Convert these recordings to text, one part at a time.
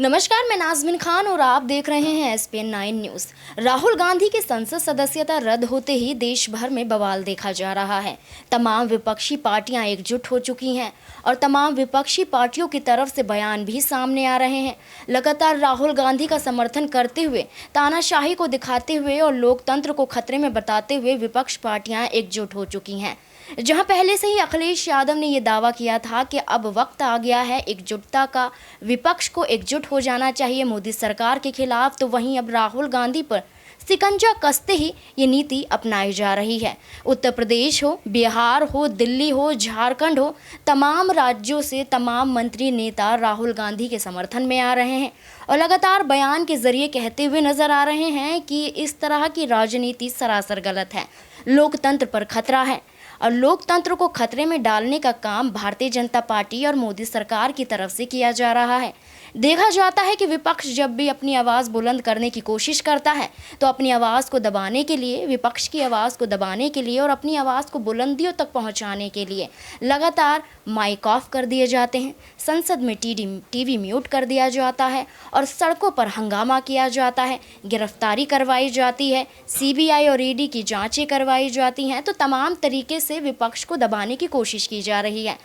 नमस्कार, मैं नाज़मीन खान और आप देख रहे हैं SPN 9 न्यूज़। राहुल गांधी की संसद सदस्यता रद्द होते ही देश भर में बवाल देखा जा रहा है। तमाम विपक्षी पार्टियां एकजुट हो चुकी हैं और तमाम विपक्षी पार्टियों की तरफ से बयान भी सामने आ रहे हैं। लगातार राहुल गांधी का समर्थन करते हुए, तानाशाही को दिखाते हुए और लोकतंत्र को खतरे में बताते हुए विपक्ष पार्टियां एकजुट हो चुकी हैं। जहां पहले से ही अखिलेश यादव ने यह दावा किया था कि अब वक्त आ गया है एकजुटता का, विपक्ष को एकजुट हो जाना चाहिए मोदी सरकार के खिलाफ, तो वहीं अब राहुल गांधी पर शिकंजा कसते ही ये नीति अपनाई जा रही है। उत्तर प्रदेश हो, बिहार हो, दिल्ली हो, झारखंड हो, तमाम राज्यों से तमाम मंत्री नेता राहुल गांधी के समर्थन में आ रहे हैं और लगातार बयान के जरिए कहते हुए नजर आ रहे हैं कि इस तरह की राजनीति सरासर गलत है, लोकतंत्र पर खतरा है और लोकतंत्र को खतरे में डालने का काम भारतीय जनता पार्टी और मोदी सरकार की तरफ से किया जा रहा है। देखा जाता है कि विपक्ष जब भी अपनी आवाज़ बुलंद करने की कोशिश करता है तो अपनी आवाज़ को दबाने के लिए, विपक्ष की आवाज़ को दबाने के लिए और अपनी आवाज़ को बुलंदियों तक पहुंचाने के लिए लगातार माइक ऑफ कर दिए जाते हैं, संसद में टीवी म्यूट कर दिया जाता है और सड़कों पर हंगामा किया जाता है, गिरफ्तारी करवाई जाती है, CBI और ED की जांचें करवाई जाती हैं। तो तमाम तरीके से विपक्ष को दबाने की कोशिश की जा रही है।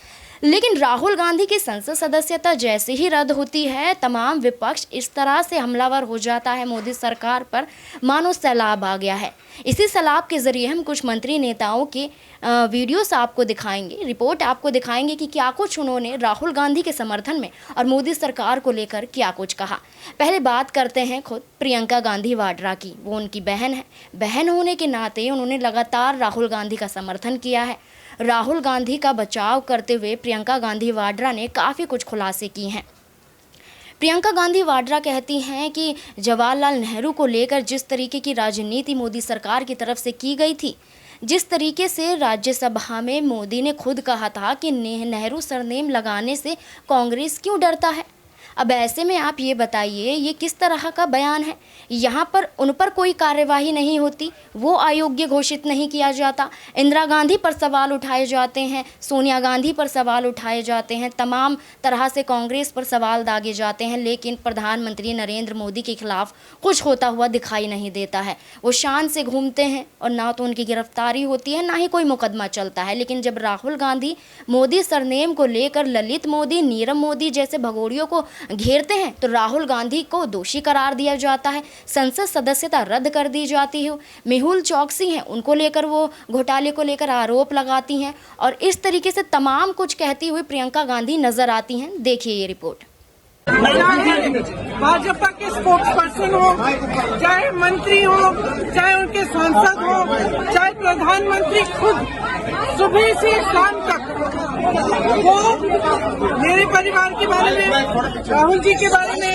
लेकिन राहुल गांधी की संसद सदस्यता जैसे ही रद्द होती है, तमाम विपक्ष इस तरह से हमलावर हो जाता है मोदी सरकार पर, मानो सैलाब आ गया है। इसी सैलाब के जरिए हम कुछ मंत्री नेताओं के वीडियोस आपको दिखाएंगे, रिपोर्ट आपको दिखाएंगे कि क्या कुछ उन्होंने राहुल गांधी के समर्थन में और मोदी सरकार को लेकर क्या कुछ कहा। पहले बात करते हैं खुद प्रियंका गांधी वाड्रा की। वो उनकी बहन है, बहन होने के नाते उन्होंने लगातार राहुल गांधी का समर्थन किया है। राहुल गांधी का बचाव करते हुए प्रियंका गांधी वाड्रा ने काफ़ी कुछ खुलासे किए हैं। प्रियंका गांधी वाड्रा कहती हैं कि जवाहरलाल नेहरू को लेकर जिस तरीके की राजनीति मोदी सरकार की तरफ से की गई थी, जिस तरीके से राज्यसभा में मोदी ने खुद कहा था कि नेहरू सरनेम लगाने से कांग्रेस क्यों डरता है। अब ऐसे में आप ये बताइए, ये किस तरह का बयान है। यहाँ पर उन पर कोई कार्यवाही नहीं होती, वो अयोग्य घोषित नहीं किया जाता। इंदिरा गांधी पर सवाल उठाए जाते हैं, सोनिया गांधी पर सवाल उठाए जाते हैं, तमाम तरह से कांग्रेस पर सवाल दागे जाते हैं, लेकिन प्रधानमंत्री नरेंद्र मोदी के खिलाफ कुछ होता हुआ दिखाई नहीं देता है। वो शान से घूमते हैं और ना तो उनकी गिरफ्तारी होती है, ना ही कोई मुकदमा चलता है। लेकिन जब राहुल गांधी मोदी सरनेम को लेकर ललित मोदी, नीरव मोदी जैसे भगोड़ियों को घेरते हैं तो राहुल गांधी को दोषी करार दिया जाता है, संसद सदस्यता रद्द कर दी जाती है। मेहुल चौकसी हैं, उनको लेकर वो घोटाले को लेकर आरोप लगाती हैं और इस तरीके से तमाम कुछ कहती हुई प्रियंका गांधी नजर आती हैं। देखिए ये रिपोर्ट। भाजपा के स्पोक्स पर्सन हो, चाहे मंत्री हो, चाहे उनके सांसद हो, चाहे प्रधानमंत्री खुद, सुबह से शाम तक वो मेरे परिवार के बारे में, राहुल जी के बारे में,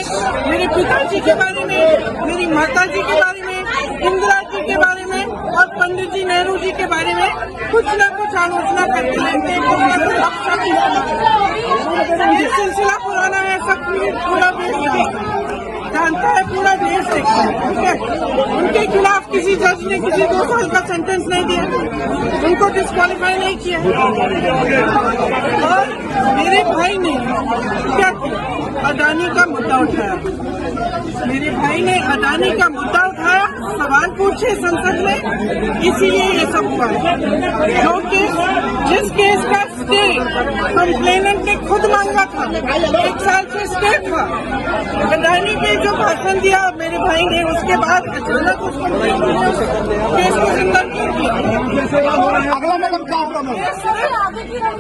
मेरे पिताजी के बारे में, मेरी माता जी के बारे में, इंदिरा जी के बारे में और पंडित जी नेहरू जी के बारे में कुछ न कुछ आलोचना करते रहते हैं। ये सिलसिला पुराना है, सब पूरा देश जानता है, पूरा देश देखता है। ठीक है, उनके खिलाफ किसी जज ने किसी 2 साल का सेंटेंस नहीं दिया, उनको डिस्क्वालीफाई नहीं किया। और मेरे भाई ने क्या किया, अडानी का मुद्दा उठाया। मेरे भाई ने अडानी का मुद्दा उठाया, सवाल पूछे संसद में, इसीलिए ये सब हुआ। जो केस, जिस केस का स्टे कंप्लेनेंट ने खुद मांगा था, 1 साल से स्टे था, अडानी ने जो भाषण दिया मेरे भाई ने, उसके बाद अचानक उस केस को जिंदा क्यों किया।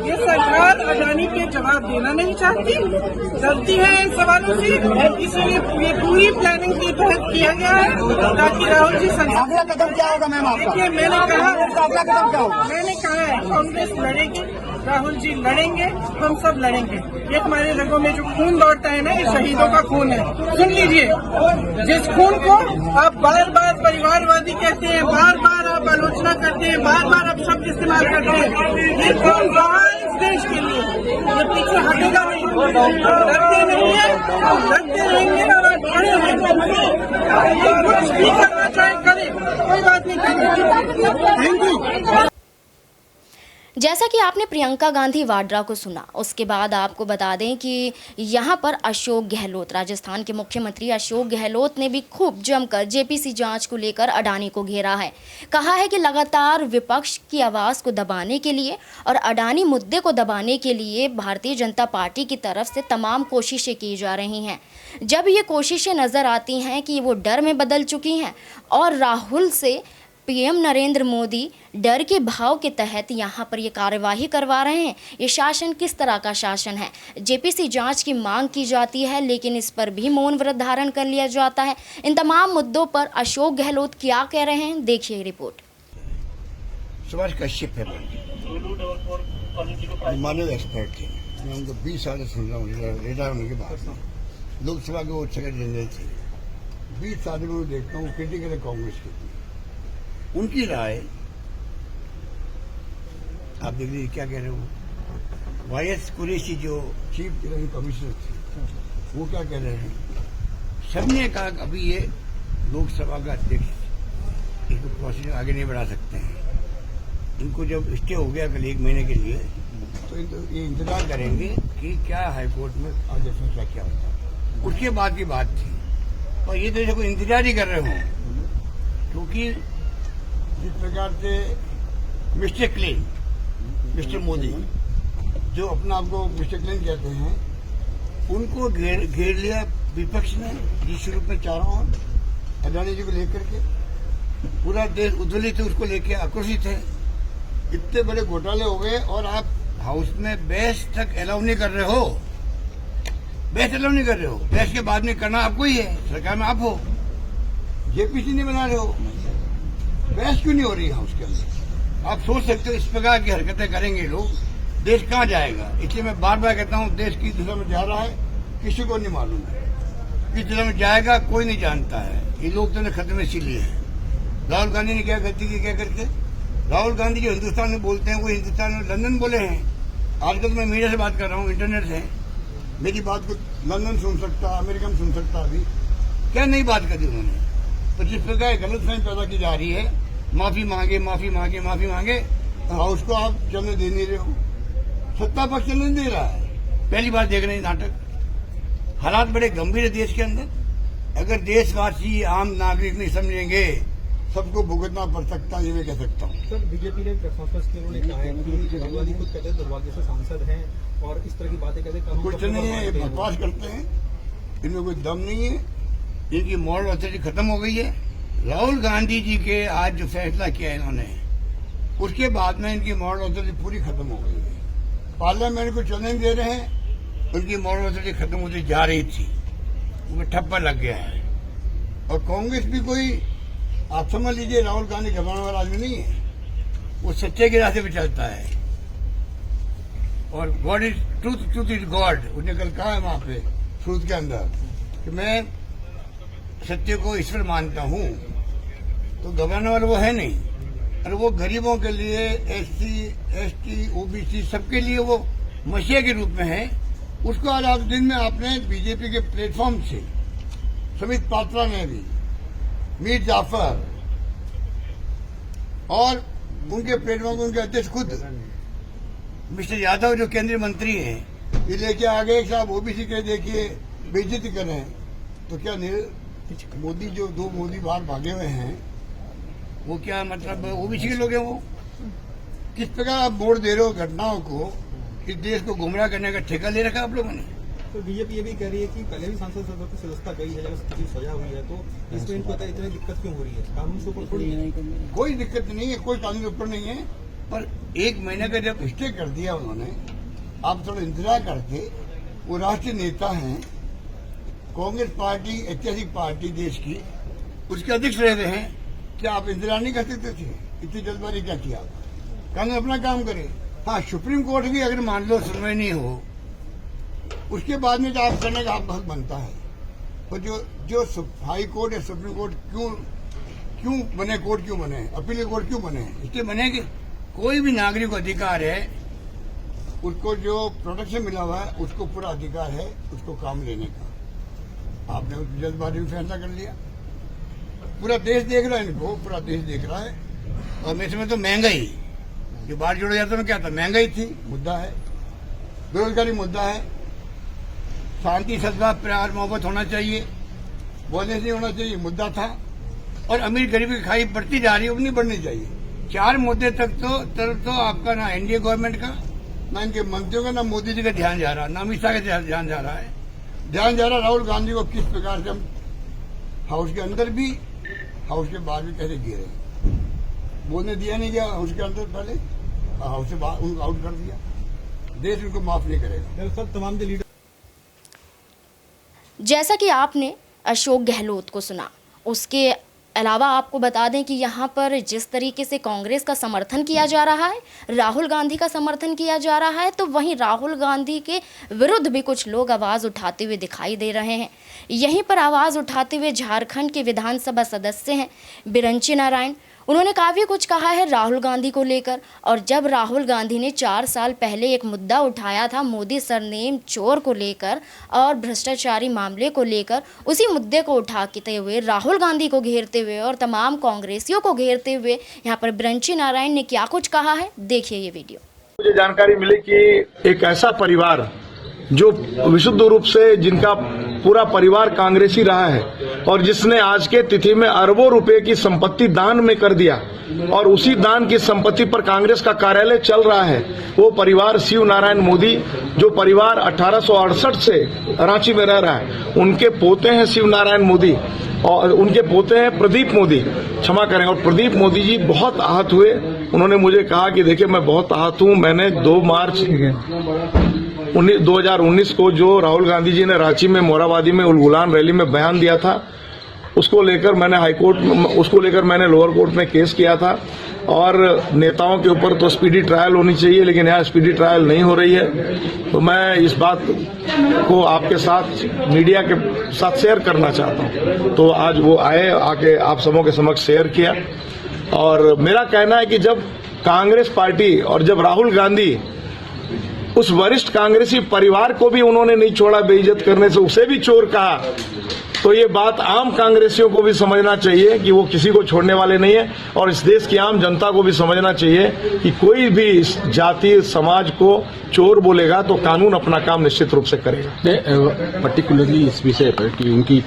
ये सरकार अडानी के जवाब देना नहीं चाहती, डरती है इन सवालों से, इसीलिए ये पूरी प्लानिंग के तहत किया गया है ताकि राहुल जी अगला कदम क्या होगा मैम आपका? देखिए, मैंने कहा अगला कदम क्या होगा? मैंने कहा है कांग्रेस लड़ेगी, राहुल जी लड़ेंगे, हम सब लड़ेंगे। ये हमारे रगों में जो खून दौड़ता है ना, ये शहीदों का खून है। सुन लीजिए, जिस खून को आप बार बार परिवारवादी कहते हैं, बार बार आप आलोचना करते हैं, बार बार आप शब्द इस्तेमाल करते हैं, ये खून रहा है इस देश के लिए, ये पीछे हटेगा नहीं। लड़ते नहीं है, लड़ते रहेंगे और आज खड़े हैं। ये कुछ भी करना चाहे करे, कोई बात नहीं करेंगे। Thank you. जैसा कि आपने प्रियंका गांधी वाड्रा को सुना, उसके बाद आपको बता दें कि यहाँ पर अशोक गहलोत, राजस्थान के मुख्यमंत्री अशोक गहलोत ने भी खूब जमकर जेपीसी जांच को लेकर अडानी को घेरा है। कहा है कि लगातार विपक्ष की आवाज़ को दबाने के लिए और अडानी मुद्दे को दबाने के लिए भारतीय जनता पार्टी की तरफ से तमाम कोशिशें की जा रही हैं। जब ये कोशिशें नज़र आती हैं कि वो डर में बदल चुकी हैं और राहुल से पीएम नरेंद्र मोदी डर के भाव के तहत यहाँ पर ये कार्यवाही करवा रहे हैं। ये शासन किस तरह का शासन है? जेपीसी जांच की मांग की जाती है, लेकिन इस पर भी मौन व्रत धारण कर लिया जाता है। इन तमाम मुद्दों पर अशोक गहलोत क्या कह रहे हैं, देखिए रिपोर्ट। सुभाष कश्यप है, मानव एक्सपर्ट थे। मैं उनको 20 साल से सुन रहा हूँ, रिटायर होने के बाद लोकसभा के वो सेक्रेटरी जनरल थे। 20 साल में मैं देखता हूँ क्रिटिकल है कांग्रेस की। उनकी राय आप देख लीजिए क्या कह रहे हो। वाईएस कुरैशी जो चीफ इलेक्शन कमिश्नर थे वो क्या कह रहे हैं, सबने कहा कि अभी ये लोकसभा का अध्यक्ष इसको प्रोसीजर आगे नहीं बढ़ा सकते हैं। इनको जब स्टे हो गया कल 1 महीने के लिए तो ये इंतजार करेंगे कि क्या हाईकोर्ट में आगे फैसला क्या होता है। उसके बाद की बात थी और ये तो देखो इंतजार ही कर रहे हों, क्योंकि जिस प्रकार से मिस्टर क्लीन, मिस्टर मोदी जो अपना आपको मिस्टर क्लीन कहते हैं, उनको घेर लिया विपक्ष ने जिस रूप में चारों अडानी जी को लेकर के। पूरा देश उद्वेलित उसको लेकर आक्रोशित है। इतने बड़े घोटाले हो गए और आप हाउस में बहस तक अलाउ नहीं कर रहे हो। बहस अलाउ नहीं कर रहे हो। बहस के बाद में करना आपको ही है, सरकार में आप हो, जेपीसी नहीं बना रहे हो। बहस क्यों नहीं हो रही है हाउस के अंदर? आप सोच सकते हो इस प्रकार की हरकतें करेंगे लोग, देश कहाँ जाएगा। इसलिए मैं बार बार कहता हूँ, देश किस दिशा में जा रहा है किसी को नहीं मालूम है, किस दिशा में जाएगा कोई नहीं जानता है। ये लोग तो खत्म इसीलिए है। राहुल गांधी ने क्या गलती की, क्या करके राहुल गांधी जो हिंदुस्तान में बोलते हैं वो हिंदुस्तान में लंदन बोले हैं। आजकल मैं मीडिया से बात कर रहा हूँ, इंटरनेट से, मेरी बात को लंदन सुन सकता, अमेरिका में सुन सकता। अभी क्या नई बात करी उन्होंने? तो जिस प्रकार गलतफहमी पैदा की जा रही है, माफी मांगे माफी मांगे माफी मांगे, हाउस को आप चलने दे नहीं रहे हो, सत्ता पक्ष चलने दे रहा है। पहली बार देख रहे हैं नाटक। हालात बड़े गंभीर है देश के अंदर। अगर देशवासी आम नागरिक नहीं समझेंगे, सबको भुगतना पड़ सकता है, ये मैं कह सकता हूँ। सर, बीजेपी ने प्रेस कॉन्फ्रेंस में उन्होंने कहा है कि राहुल गांधी खुद कहते हैं दुर्भाग्य से सांसद हैं और इस तरह की बातें कहते हैं। कुछ नहीं है, ये बकवास करते हैं, इनमें कोई दम नहीं है, इनकी मॉरल अथॉरिटी खत्म हो गई है। राहुल गांधी जी के आज जो फैसला किया इन्होंने, उसके बाद में इनकी मॉरल अथॉरिटी पूरी खत्म हो गई है। पार्लियामेंट को चलने दे रहे हैं, उनकी मॉरल अथॉरिटी खत्म होती जा रही थी, उनको ठप्पा लग गया है। और कांग्रेस भी कोई, आप समझ लीजिए, राहुल गांधी घबराने वाला आदमी नहीं है, वो सच्चे के रास्ते पे चलता है। और God is truth, truth is God, उसने कल कहा है वहां पे ट्रूथ के अंदर कि मैं सत्य को ईश्वर मानता हूं। तो घबराने वाला वो है नहीं। और वो गरीबों के लिए, एससी, एसटी, ओबीसी सबके लिए वो मसीहा के रूप में है। उसको आज आप दिन में आपने बीजेपी के प्लेटफॉर्म से समित पात्रा ने भी, मीर जाफर और उनके प्लेटफॉर्म, उनके अध्यक्ष खुद मिस्टर यादव जो केंद्रीय मंत्री हैं, ये लेके आ गए कि आप ओबीसी के देखिए बेइज्जती कर रहे हैं। तो क्या मोदी जो 2 मोदी बाहर भागे हुए हैं, वो क्या मतलब ओबीसी के लोग हैं? वो किस प्रकार आप वोट दे रहे हो घटनाओं को, इस देश को गुमराह करने का ठेका ले रखा आप लोगों ने। तो बीजेपी ये भी कह रही है कि पहले भी सांसद सदस्य की सदस्यता गई है, जब सजा हुई है, तो इसमें इनको पता है इतनी दिक्कत क्यों हो रही है? कानून से ऊपर थोड़ी है। कोई दिक्कत नहीं है, कोई कानून के ऊपर नहीं है। पर 1 महीने का जब स्टे कर दिया उन्होंने, आप थोड़ा इंतजार करते। वो राष्ट्रीय नेता हैं, कांग्रेस पार्टी ऐतिहासिक पार्टी देश की, उसके अध्यक्ष रहे हैं। क्या आप इंतजार नहीं कर सकते थे? इतनी जल्दबाजी क्या किया? कानून अपना काम करे। हाँ, सुप्रीम कोर्ट भी अगर मान लो सुनवाई नहीं हो, उसके बाद में जो आप करने का हक बनता है। तो जो हाई कोर्ट या सुप्रीम कोर्ट क्यों बने, कोर्ट क्यों बने, अपील कोर्ट क्यों बने? इसलिए बने कि कोई भी नागरिक को अधिकार है, उसको जो प्रोटेक्शन मिला हुआ है उसको पूरा अधिकार है उसको काम लेने का। आपने जल्दबाजी में फैसला कर लिया। पूरा देश देख रहा है इनको, पूरा देश देख रहा है। और मैं इसमें तो महंगाई जो बाहर जोड़ा जाता है क्या था, महंगाई थी, मुद्दा है, बेरोजगारी मुद्दा है, शांति सद्भाव प्यार मोहब्बत होना चाहिए, बोलने से होना चाहिए, मुद्दा था। और अमीर गरीबी की खाई बढ़ती जा रही है, वो नहीं बढ़नी चाहिए। 4 मुद्दे तक तो आपका ना एनडीए गवर्नमेंट का, ना इनके मंत्रियों का, ना मोदी जी का ध्यान जा रहा, ना अमित शाह का ध्यान जा रहा है। ध्यान जा रहा राहुल गांधी को किस प्रकार से हम हाउस के अंदर भी, हाउस के बाहर भी कैसे गिरे, बोलने दिया नहीं गया हाउस के अंदर, पहले हाउस से बाहर उनको आउट कर दिया। देश उनको माफ नहीं करेगा। सब तमाम जो लीडर, जैसा कि आपने अशोक गहलोत को सुना, उसके अलावा आपको बता दें कि यहाँ पर जिस तरीके से कांग्रेस का समर्थन किया जा रहा है, राहुल गांधी का समर्थन किया जा रहा है, तो वहीं राहुल गांधी के विरुद्ध भी कुछ लोग आवाज़ उठाते हुए दिखाई दे रहे हैं। यहीं पर आवाज़ उठाते हुए झारखंड के विधानसभा सदस्य हैं बिरंची नारायण। उन्होंने काफ़ी कुछ कहा है राहुल गांधी को लेकर। और जब राहुल गांधी ने 4 साल पहले एक मुद्दा उठाया था मोदी सरनेम चोर को लेकर और भ्रष्टाचारी मामले को लेकर, उसी मुद्दे को उठाते हुए राहुल गांधी को घेरते हुए और तमाम कांग्रेसियों को घेरते हुए यहाँ पर बिरंची नारायण ने क्या कुछ कहा है, देखिए ये वीडियो। मुझे जानकारी मिली कि एक ऐसा परिवार जो विशुद्ध रूप से जिनका पूरा परिवार कांग्रेसी रहा है और जिसने आज के तिथि में अरबों रुपए की संपत्ति दान में कर दिया और उसी दान की संपत्ति पर कांग्रेस का कार्यालय चल रहा है, वो परिवार शिव नारायण मोदी, जो परिवार 1868 से रांची में रह रहा है, उनके पोते हैं शिव नारायण मोदी और उनके पोते हैं प्रदीप मोदी, क्षमा करें। और प्रदीप मोदी जी बहुत आहत हुए। उन्होंने मुझे कहा कि देखिए मैं बहुत आहत हूं, मैंने 2 मार्च 2019 को जो राहुल गांधी जी ने रांची में मोराबादी में उलगुलान रैली में बयान दिया था, उसको लेकर मैंने लोअर कोर्ट में केस किया था। और नेताओं के ऊपर तो स्पीडी ट्रायल होनी चाहिए, लेकिन यहाँ स्पीडी ट्रायल नहीं हो रही है। तो मैं इस बात को आपके साथ, मीडिया के साथ शेयर करना चाहता हूँ। तो आज वो आए, आके आप सबों के समक्ष शेयर किया। और मेरा कहना है कि जब कांग्रेस पार्टी और जब राहुल गांधी उस वरिष्ठ कांग्रेसी परिवार को भी उन्होंने नहीं छोड़ा बेइज्जत करने से, उसे भी चोर कहा, तो ये बात आम कांग्रेसियों को भी समझना चाहिए कि वो किसी को छोड़ने वाले नहीं है। और इस देश की आम जनता को भी समझना चाहिए कि कोई भी इस जाति समाज को चोर बोलेगा तो कानून अपना काम निश्चित रूप से करेगा। पर्टिकुलरली इस विषय पर कि उनकी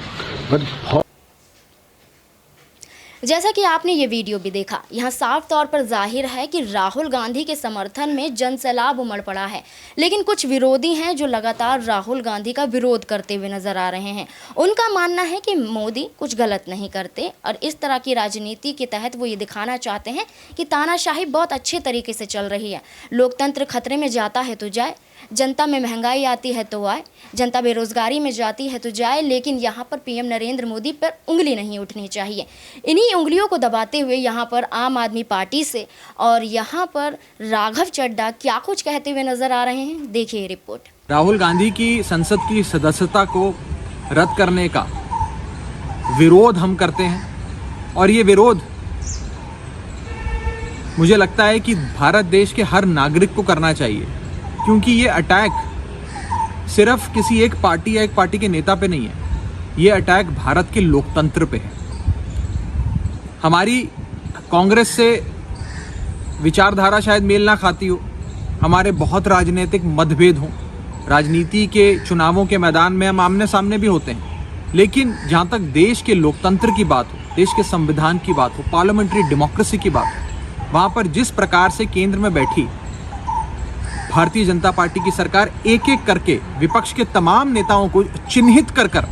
जैसा कि आपने ये वीडियो भी देखा, यहाँ साफ तौर पर जाहिर है कि राहुल गांधी के समर्थन में जनसैलाब उमड़ पड़ा है। लेकिन कुछ विरोधी हैं जो लगातार राहुल गांधी का विरोध करते हुए नजर आ रहे हैं। उनका मानना है कि मोदी कुछ गलत नहीं करते और इस तरह की राजनीति के तहत वो ये दिखाना चाहते हैं कि तानाशाही बहुत अच्छे तरीके से चल रही है। लोकतंत्र खतरे में जाता है तो जाए, जनता में महंगाई आती है तो आए, जनता बेरोजगारी में जाती है तो जाए, लेकिन यहाँ पर पीएम नरेंद्र मोदी पर उंगली नहीं उठनी चाहिए। इन्हीं उंगलियों को दबाते हुए यहाँ पर आम आदमी पार्टी से और यहाँ पर राघव चड्ढा क्या कुछ कहते हुए नजर आ रहे हैं, देखिए रिपोर्ट। राहुल गांधी की संसद की सदस्यता को रद्द करने का विरोध हम करते हैं और ये विरोध मुझे लगता है कि भारत देश के हर नागरिक को करना चाहिए, क्योंकि ये अटैक सिर्फ किसी एक पार्टी या एक पार्टी के नेता पे नहीं है, ये अटैक भारत के लोकतंत्र पे है। हमारी कांग्रेस से विचारधारा शायद मेल ना खाती हो, हमारे बहुत राजनीतिक मतभेद हों, राजनीति के चुनावों के मैदान में हम आमने सामने भी होते हैं, लेकिन जहाँ तक देश के लोकतंत्र की बात हो, देश के संविधान की बात हो, पार्लियामेंट्री डेमोक्रेसी की बात हो, वहाँ पर जिस प्रकार से केंद्र में बैठी भारतीय जनता पार्टी की सरकार एक एक करके विपक्ष के तमाम नेताओं को चिन्हित कर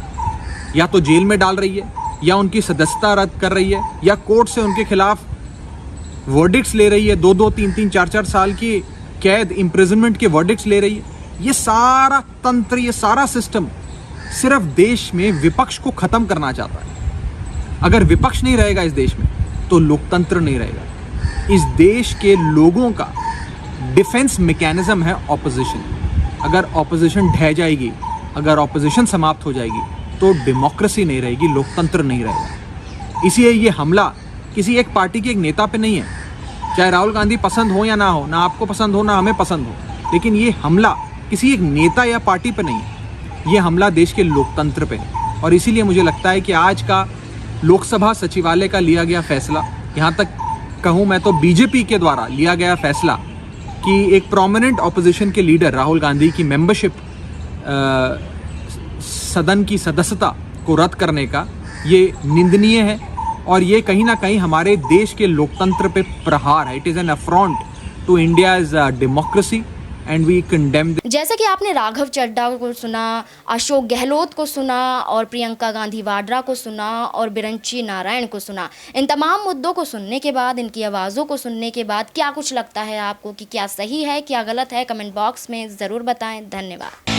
या तो जेल में डाल रही है, या उनकी सदस्यता रद्द कर रही है, या कोर्ट से उनके खिलाफ वर्डिक्ट्स ले रही है, 2-2, 3-3, 4-4 साल की कैद, इम्प्रिजनमेंट के वर्डिक्ट्स ले रही है। ये सारा तंत्र, ये सारा सिस्टम सिर्फ देश में विपक्ष को खत्म करना चाहता है। अगर विपक्ष नहीं रहेगा इस देश में तो लोकतंत्र नहीं रहेगा। इस देश के लोगों का डिफेंस मैकेनिज्म है ऑपोजिशन। अगर ऑपोजिशन ढह जाएगी, अगर ऑपोजिशन समाप्त हो जाएगी तो डेमोक्रेसी नहीं रहेगी, लोकतंत्र नहीं रहेगा। इसलिए ये हमला किसी एक पार्टी के एक नेता पे नहीं है, चाहे राहुल गांधी पसंद हो या ना हो, ना आपको पसंद हो ना हमें पसंद हो, लेकिन ये हमला किसी एक नेता या पार्टी पे नहीं है, ये हमला देश के लोकतंत्र पे है। और इसीलिए मुझे लगता है कि आज का लोकसभा सचिवालय का लिया गया फैसला, यहाँ तक कहूँ मैं तो बीजेपी के द्वारा लिया गया फैसला कि एक प्रोमिनेंट ऑपोजिशन के लीडर राहुल गांधी की मेंबरशिप सदन की सदस्यता को रद्द करने का ये निंदनीय है और ये कहीं ना कहीं हमारे देश के लोकतंत्र पे प्रहार है। It is an affront to India's democracy and we condemn. जैसा कि आपने राघव चड्ढा को सुना, अशोक गहलोत को सुना और प्रियंका गांधी वाड्रा को सुना और बिरंची नारायण को सुना, इन तमाम मुद्दों को सुनने के बाद, इनकी आवाज़ों को सुनने के बाद क्या कुछ लगता है आपको कि क्या सही है, क्या गलत है? कमेंट बॉक्स में ज़रूर बताएं। धन्यवाद।